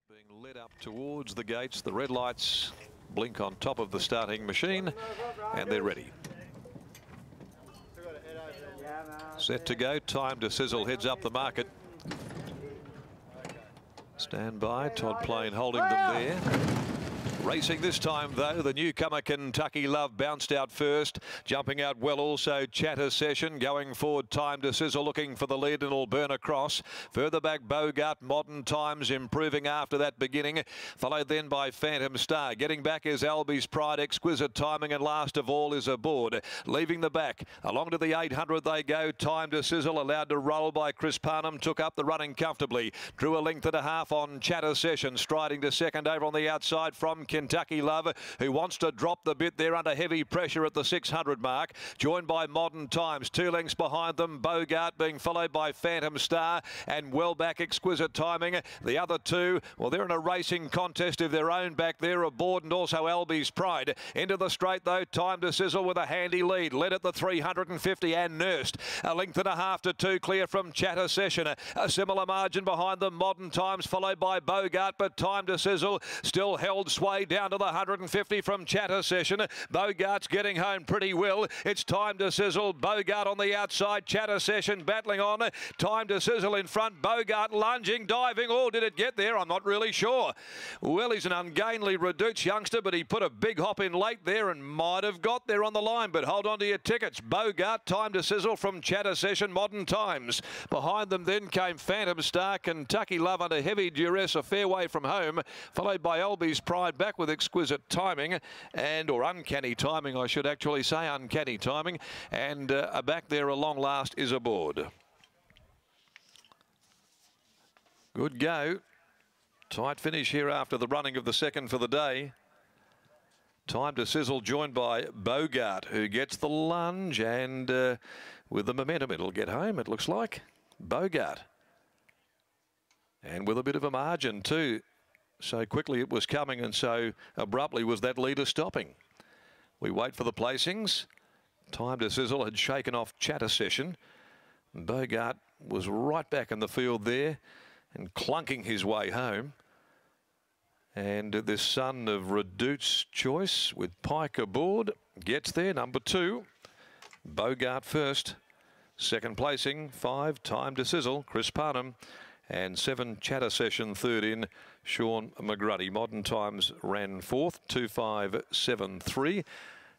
Being led up towards the gates, the red lights blink on top of the starting machine, and they're ready. Set to go, time to sizzle, heads up the market. Stand by, Todd Plain holding them there. Racing this time, though, the newcomer Kentucky Love bounced out first. Jumping out well also Chatter Session. Going forward, Time to Sizzle looking for the lead and it'll burn across. Further back, Bogart, Modern Times improving after that beginning. Followed then by Phantom Star. Getting back is Albi's Pride, Exquisite Timing, and last of all is Aboard. Leaving the back, along to the 800 they go. Time to Sizzle allowed to roll by Chris Parnham. Took up the running comfortably. Drew a length and a half on Chatter Session. Striding to second over on the outside from Kentucky Love, who wants to drop the bit there under heavy pressure at the 600 mark. Joined by Modern Times, 2 lengths behind them. Bogart being followed by Phantom Star and well back Exquisite Timing. The other two, well, they're in a racing contest of their own back there. Aboard and also Albi's Pride. Into the straight though, Time to Sizzle with a handy lead. Led at the 350 and nursed. A length and a half to 2 clear from Chatter Session. A similar margin behind them. Modern Times followed by Bogart, but Time to Sizzle still held sway down to the 150 from Chatter Session. Bogart's getting home pretty well. It's Time to Sizzle. Bogart on the outside. Chatter Session battling on. Time to Sizzle in front. Bogart lunging, diving. Oh, did it get there? I'm not really sure. Well, he's an ungainly Reduce youngster, but he put a big hop in late there and might have got there on the line. But hold on to your tickets. Bogart, Time to Sizzle from Chatter Session, Modern Times. Behind them then came Phantom Star. Kentucky Love under heavy duress, a fair way from home. Followed by Albi's Pride back with Exquisite Timing, or Uncanny Timing, I should actually say, Uncanny Timing, and back there a long last is Aboard. Good go. Tight finish here after the running of the second for the day. Time to Sizzle joined by Bogart, who gets the lunge, and with the momentum it'll get home, it looks like. Bogart. And with a bit of a margin too. So quickly it was coming and so abruptly was that leader stopping. We wait for the placings. Time to Sizzle had shaken off Chatter Session. Bogart was right back in the field there and clunking his way home. And this son of Reduce Choice with Pike aboard gets there, number 2. Bogart first. Second placing, 5, Time to Sizzle, Chris Parnham. And 7, Chatter Session, third in, Sean McGruddy. Modern Times ran fourth, 2.573.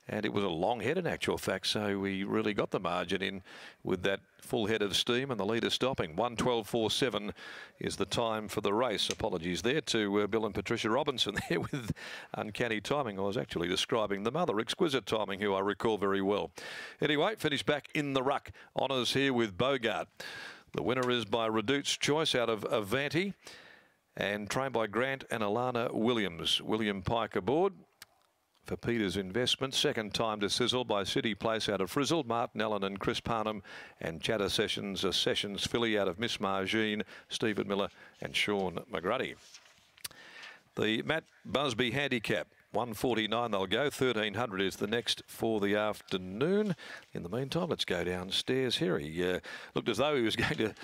And it was a long head in actual fact, so we really got the margin in with that full head of steam and the leader stopping. 1:12.47 is the time for the race. Apologies there to Bill and Patricia Robinson there with Uncanny Timing. I was actually describing the mother, Exquisite Timing, who I recall very well. Anyway, finished back in the ruck. Honours here with Bogart. The winner is by Reduce Choice out of Avanti and trained by Grant and Alana Williams. William Pike aboard for Peter's Investment. Second, Time to Sizzle by City Place out of Frizzle. Martin Allen and Chris Parnham, and Chatter Sessions, a Sessions filly out of Miss Margine, Stephen Miller and Sean McGruddy. The Matt Busby handicap. 1:49 they'll go. 1300 is the next for the afternoon. In the meantime, let's go downstairs here. He looked as though he was going to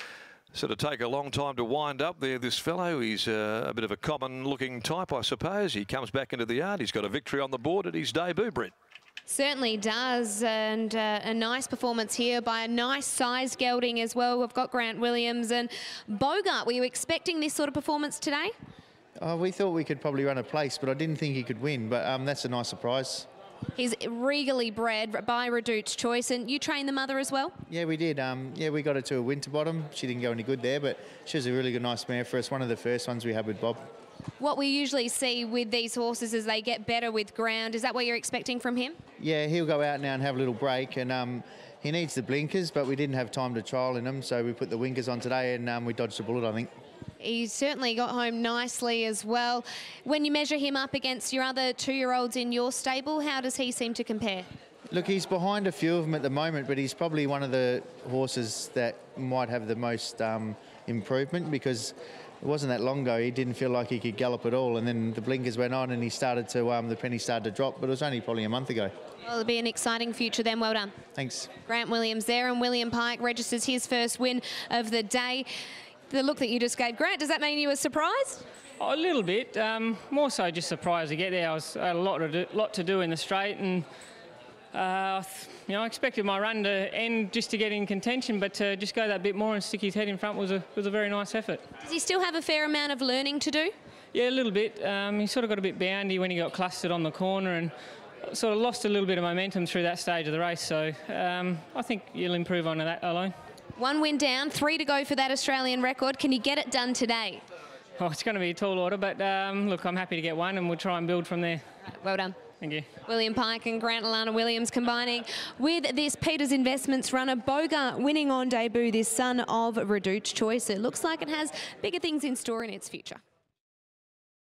sort of take a long time to wind up there, this fellow. He's a bit of a common-looking type, I suppose. He comes back into the yard. He's got a victory on the board at his debut, Britt. Certainly does, and a nice performance here by a nice sized gelding as well. We've got Grant Williams and Bogart. Were you expecting this sort of performance today? We thought we could probably run a place, but I didn't think he could win. But that's a nice surprise. He's regally bred by Reduce Choice, and you trained the mother as well? Yeah, we did. Yeah, we got her to a Winterbottom. She didn't go any good there, but she was a really good, nice mare for us. One of the first ones we had with Bob. What we usually see with these horses is they get better with ground. Is that what you're expecting from him? Yeah, he'll go out now and have a little break, and he needs the blinkers, but we didn't have time to trial in them, so we put the winkers on today, and we dodged a bullet, I think. He certainly got home nicely as well. When you measure him up against your other 2-year-olds in your stable, how does he seem to compare? Look, he's behind a few of them at the moment, but he's probably one of the horses that might have the most improvement, because it wasn't that long ago he didn't feel like he could gallop at all, and then the blinkers went on and he started to, the penny started to drop, but it was only probably a month ago. Well, it'll be an exciting future then. Well done. Thanks. Grant Williams there, and William Pike registers his first win of the day. The look that you just gave, Grant, does that mean you were surprised? Oh, a little bit. More so just surprised to get there. I had a lot to do in the straight, and you know, I expected my run to end just to get in contention, but to just go that bit more and stick his head in front was a very nice effort. Does he still have a fair amount of learning to do? Yeah, a little bit. He sort of got a bit boundy when he got clustered on the corner and sort of lost a little bit of momentum through that stage of the race. So I think you'll improve on that alone. 1 win down, 3 to go for that Australian record. Can you get it done today? Oh, it's going to be a tall order, but look, I'm happy to get one and we'll try and build from there. Right, well done. Thank you. William Pike and Grant Alana Williams combining with this Peters Investments runner. Bogart winning on debut, this son of Reduced Choice. It looks like it has bigger things in store in its future.